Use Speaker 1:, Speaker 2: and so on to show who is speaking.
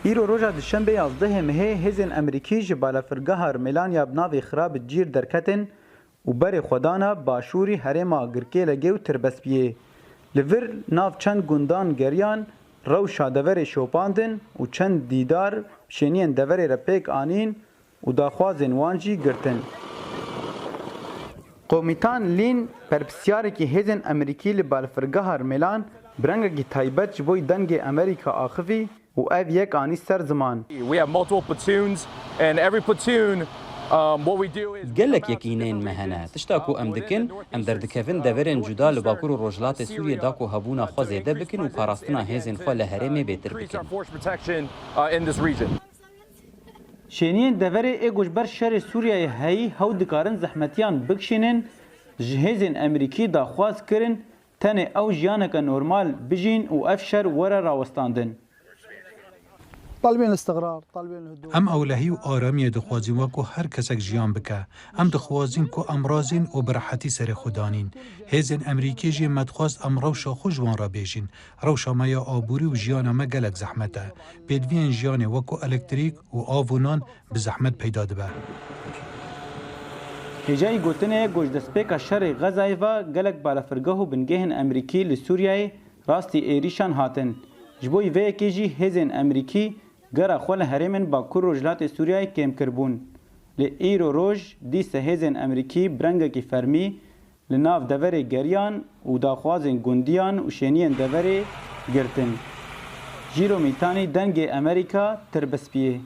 Speaker 1: ایرو روژا دوشنبه 11 مه هزن امریکی جی بالافرگاه ملانیا بناوی خراب جیر درکتن و بر خودانا باشوری هرما گرکی لگیو تربسپیه. لور ناو چند گندان گریان روشا دور شوپاندن و چند دیدار شنین دور رپیک آنین و داخوازن وانجی گرتن. قومیتان لین پرپسیاری که هزن امریکی لبالفرگاه ملان برنگی تایبت جبوی دنگ امریکا آخفی و اف یک آنی سر زمان.
Speaker 2: We have multiple platoons and every platoon what we do is
Speaker 3: گلک یکینین مهنه تشتاکو ام دکن ام دردکفن دورن جدا لباکور و رجلات سوریه داکو هبونا خوازیده بکن و پاراستنا هزین خواه لهرمه بهتر بکن.
Speaker 1: شینین دور ایگوش بر شر سوریه هایی هاو دکارن زحمتیان بکشینن جهزین امریکی دا خواست کرن تنه او جیانک نورمال بجین و افشر ورا راوستاندن.
Speaker 4: طالبين الاستقرار، طالبين الهدوء.
Speaker 5: ام اولهی و آرامی دخوازین وکو هر کسک جیان بکه. ام دخوازین کو امرازین و برحتی سر خودانین. هزین امریکی جی مدخواست ام روشا خوشوان را بیشین. روشا مایا آبوری و جیان ما گلک زحمته. بدوین جیان وکو الکتریک و آوونان به زحمت پیدا دبه.
Speaker 1: هجای گوتنه گوش دسپیک شر غزای و گلک بالافرگاه و بنگهن امریکی لسوریای راستی ایریشان هاتن. جبوی وی کیجی هزین امریکی گره خول هرمن با کور رجلات سوریای کم کربون. لی ایرو روژ دیس هزین امریکی برنگ کی فرمی لناف دوره گریان و داخوازن گندیان و شینین دوره گرتن. جیرو میتانی دنگ امریکا تربسپیه.